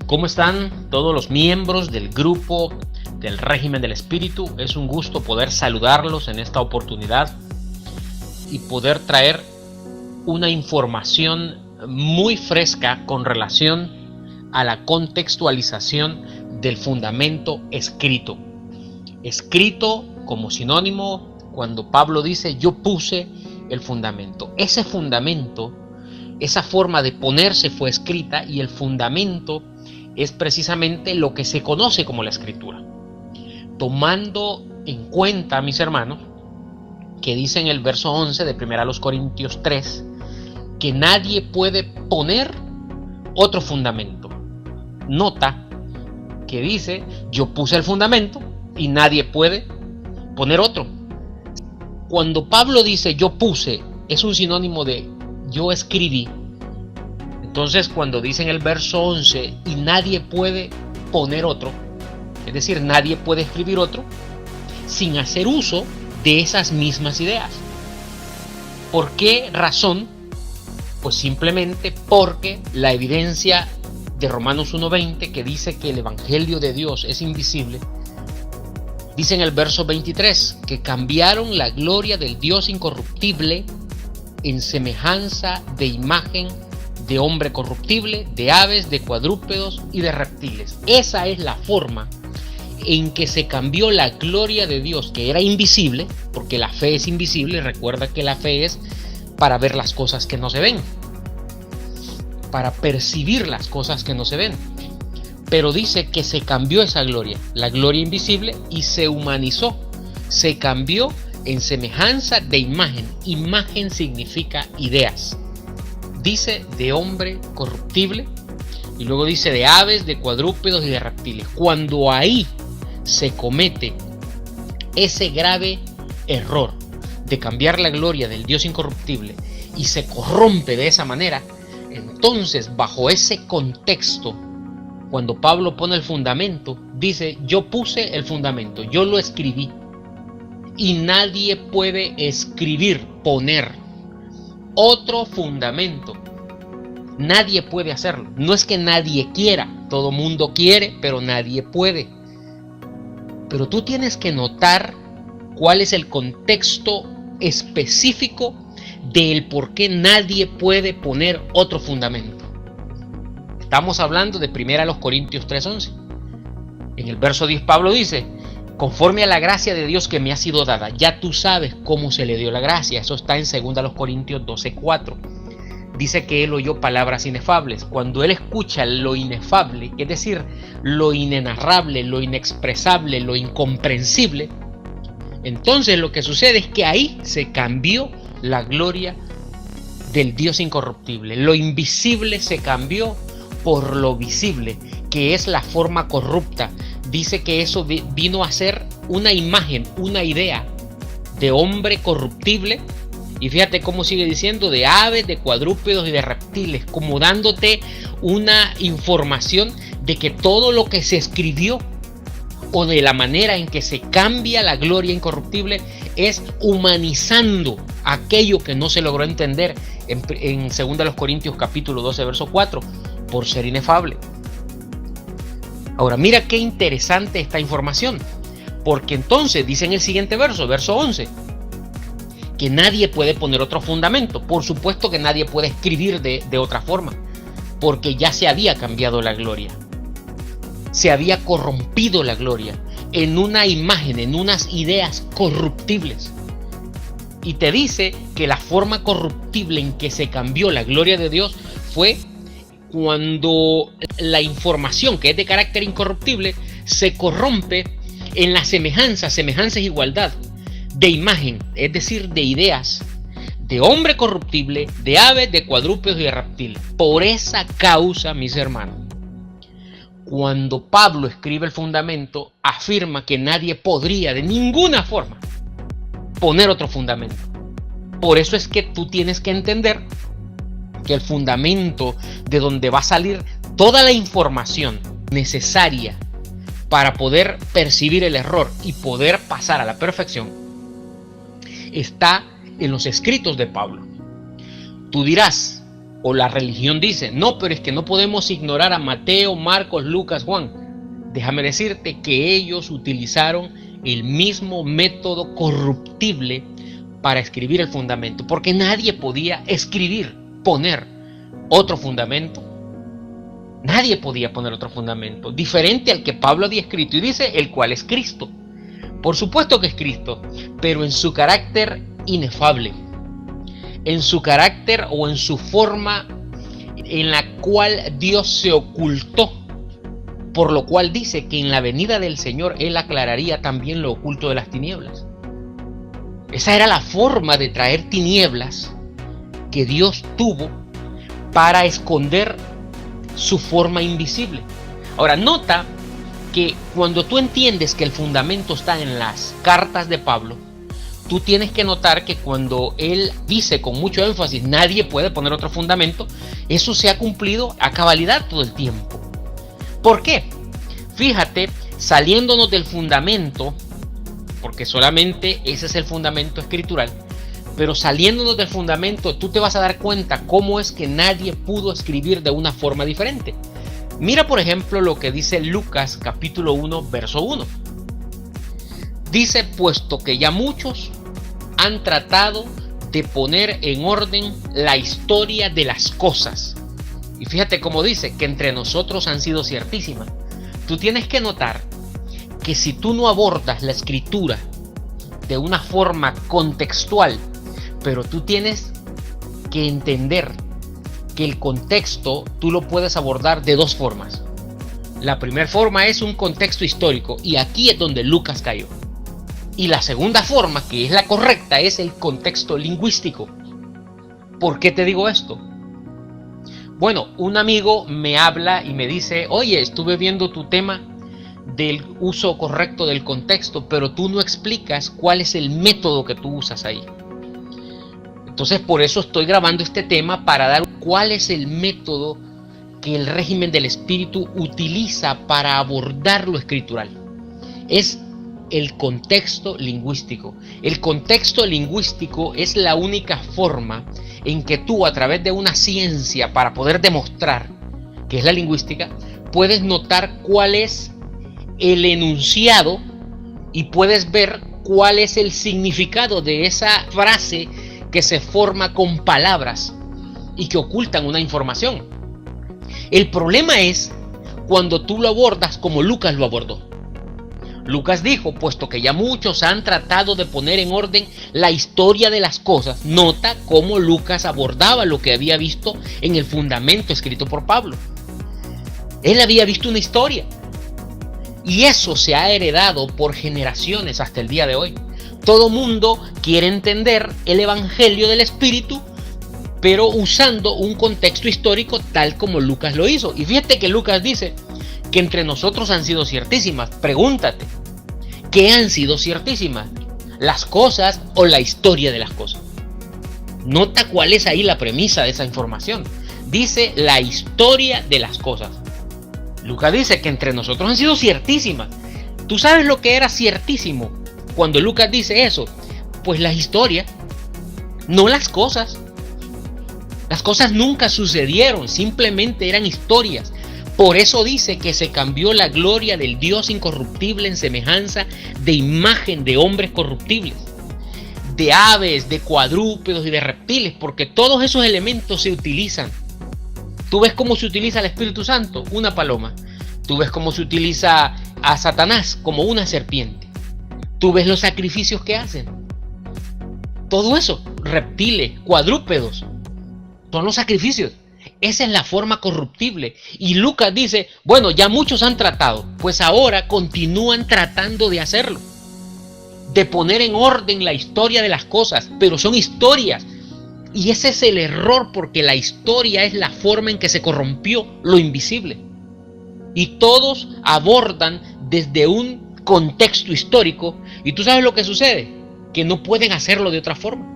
¿Cómo están todos los miembros del grupo del régimen del espíritu? Es un gusto poder saludarlos en esta oportunidad y poder traer una información muy fresca con relación a la contextualización del fundamento escrito. Escrito como sinónimo cuando Pablo dice yo puse el fundamento. Ese fundamento, esa forma de ponerse fue escrita, y el fundamento es precisamente lo que se conoce como la escritura. Tomando en cuenta, mis hermanos, que dice en el verso 11 de 1 Corintios 3, que nadie puede poner otro fundamento. Nota que dice, yo puse el fundamento y nadie puede poner otro. Cuando Pablo dice yo puse, es un sinónimo de yo escribí. Entonces cuando dice en el verso 11 y nadie puede poner otro, es decir, nadie puede escribir otro sin hacer uso de esas mismas ideas. ¿Por qué razón? Pues simplemente porque la evidencia de Romanos 1:20, que dice que el evangelio de Dios es invisible, dice en el verso 23 que cambiaron la gloria del Dios incorruptible en semejanza de imagen de hombre corruptible, de aves, de cuadrúpedos y de reptiles. Esa es la forma en que se cambió la gloria de Dios, que era invisible, porque la fe es invisible. Recuerda que la fe es para ver las cosas que no se ven, para percibir las cosas que no se ven. Pero dice que se cambió esa gloria, la gloria invisible, y se humanizó, se cambió en semejanza de imagen. Imagen significa ideas. Dice de hombre corruptible y luego dice de aves, de cuadrúpedos y de reptiles. Cuando ahí se comete ese grave error de cambiar la gloria del Dios incorruptible y se corrompe de esa manera, entonces bajo ese contexto, cuando Pablo pone el fundamento, dice yo puse el fundamento, yo lo escribí, y nadie puede escribir, poner otro fundamento. Nadie puede hacerlo. No es que nadie quiera, todo mundo quiere, pero nadie puede. Pero tú tienes que notar cuál es el contexto específico del por qué nadie puede poner otro fundamento. Estamos hablando de 1 Corintios 3:11. En el verso 10 Pablo dice, conforme a la gracia de Dios que me ha sido dada. Ya tú sabes cómo se le dio la gracia. Eso está en 2 Corintios 12:4. Dice que él oyó palabras inefables. Cuando él escucha lo inefable, es decir, lo inenarrable, lo inexpresable, lo incomprensible, entonces lo que sucede es que ahí se cambió la gloria del Dios incorruptible. Lo invisible se cambió por lo visible, que es la forma corrupta. Dice que eso vino a ser una imagen, una idea de hombre corruptible. Y fíjate cómo sigue diciendo, de aves, de cuadrúpedos y de reptiles, como dándote una información de que todo lo que se escribió o de la manera en que se cambia la gloria incorruptible es humanizando aquello que no se logró entender en 2 Corintios capítulo 12 verso 4 por ser inefable. Ahora mira qué interesante esta información, porque entonces dice en el siguiente verso, verso 11, que nadie puede poner otro fundamento. Por supuesto que nadie puede escribir de otra forma, porque ya se había cambiado la gloria. Se había corrompido la gloria en una imagen, en unas ideas corruptibles. Y te dice que la forma corruptible en que se cambió la gloria de Dios fue cuando la información que es de carácter incorruptible se corrompe en la semejanza es igualdad de imagen, es decir, de ideas, de hombre corruptible, de aves, de cuadrúpedos y de reptiles. Por esa causa, mis hermanos, cuando Pablo escribe el fundamento, afirma que nadie podría de ninguna forma poner otro fundamento. Por eso es que tú tienes que entender que el fundamento de donde va a salir toda la información necesaria para poder percibir el error y poder pasar a la perfección está en los escritos de Pablo. Tú dirás, O la religión dice, no, pero es que no podemos ignorar a Mateo, Marcos, Lucas, Juan. Déjame decirte que ellos utilizaron el mismo método corruptible para escribir el fundamento, porque nadie podía poner otro fundamento. Nadie podía poner otro fundamento diferente al que Pablo había escrito, y dice, el cual es Cristo. Por supuesto que es Cristo, pero en su carácter inefable, en su carácter o en su forma en la cual Dios se ocultó, por lo cual dice que en la venida del Señor Él aclararía también lo oculto de las tinieblas. Esa era la forma de traer tinieblas que Dios tuvo para esconder su forma invisible. Ahora, nota que cuando tú entiendes que el fundamento está en las cartas de Pablo, tú tienes que notar que cuando él dice con mucho énfasis, nadie puede poner otro fundamento, eso se ha cumplido a cabalidad todo el tiempo. ¿Por qué? Fíjate, saliéndonos del fundamento, porque solamente ese es el fundamento escritural, pero saliéndonos del fundamento, tú te vas a dar cuenta cómo es que nadie pudo escribir de una forma diferente. Mira, por ejemplo, lo que dice Lucas capítulo 1, verso 1. Dice, puesto que ya muchos han tratado de poner en orden la historia de las cosas. Y fíjate cómo dice, que entre nosotros han sido ciertísimas. Tú tienes que notar que si tú no abordas la escritura de una forma contextual, pero tú tienes que entender que el contexto tú lo puedes abordar de dos formas. La primera forma es un contexto histórico, y aquí es donde Lucas cayó. Y la segunda forma, que es la correcta, es el contexto lingüístico. ¿Por qué te digo esto? Bueno, un amigo me habla y me dice, oye, estuve viendo tu tema del uso correcto del contexto, pero tú no explicas cuál es el método que tú usas ahí. Entonces, por eso estoy grabando este tema, para dar cuál es el método que el régimen del espíritu utiliza para abordar lo escritural. Es el contexto lingüístico. El contexto lingüístico es la única forma en que tú, a través de una ciencia para poder demostrar, que es la lingüística, puedes notar cuál es el enunciado y puedes ver cuál es el significado de esa frase que se forma con palabras y que ocultan una información. El problema es cuando tú lo abordas como Lucas lo abordó. Lucas dijo, puesto que ya muchos han tratado de poner en orden la historia de las cosas. Nota cómo Lucas abordaba lo que había visto en el fundamento escrito por Pablo. Él había visto una historia, y eso se ha heredado por generaciones hasta el día de hoy. Todo mundo quiere entender el evangelio del espíritu, pero usando un contexto histórico tal como Lucas lo hizo. Y fíjate que Lucas dice que entre nosotros han sido ciertísimas. Pregúntate, ¿qué han sido ciertísimas? ¿Las cosas o la historia de las cosas? Nota cuál es ahí la premisa de esa información. Dice la historia de las cosas. Lucas dice que entre nosotros han sido ciertísimas. ¿Tú sabes lo que era ciertísimo cuando Lucas dice eso? Pues las historias, no las cosas. Las cosas nunca sucedieron, simplemente eran historias. Por eso dice que se cambió la gloria del Dios incorruptible en semejanza de imagen de hombres corruptibles, de aves, de cuadrúpedos y de reptiles, porque todos esos elementos se utilizan. Tú ves cómo se utiliza el Espíritu Santo, una paloma. Tú ves cómo se utiliza a Satanás como una serpiente. Tú ves los sacrificios que hacen. Todo eso, reptiles, cuadrúpedos, son los sacrificios. Esa es la forma corruptible. Y Lucas dice, bueno, ya muchos han tratado, pues ahora continúan tratando de hacerlo, de poner en orden la historia de las cosas, pero son historias. Y ese es el error, porque la historia es la forma en que se corrompió lo invisible. Y todos abordan desde un contexto histórico, y tú sabes lo que sucede, que no pueden hacerlo de otra forma.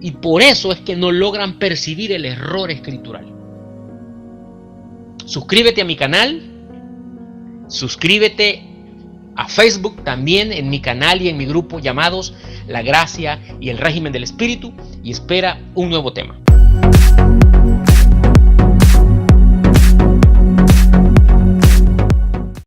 Y por eso es que no logran percibir el error escritural. Suscríbete a mi canal, suscríbete a Facebook también, en mi canal y en mi grupo llamados La Gracia y el Régimen del Espíritu, y espera un nuevo tema.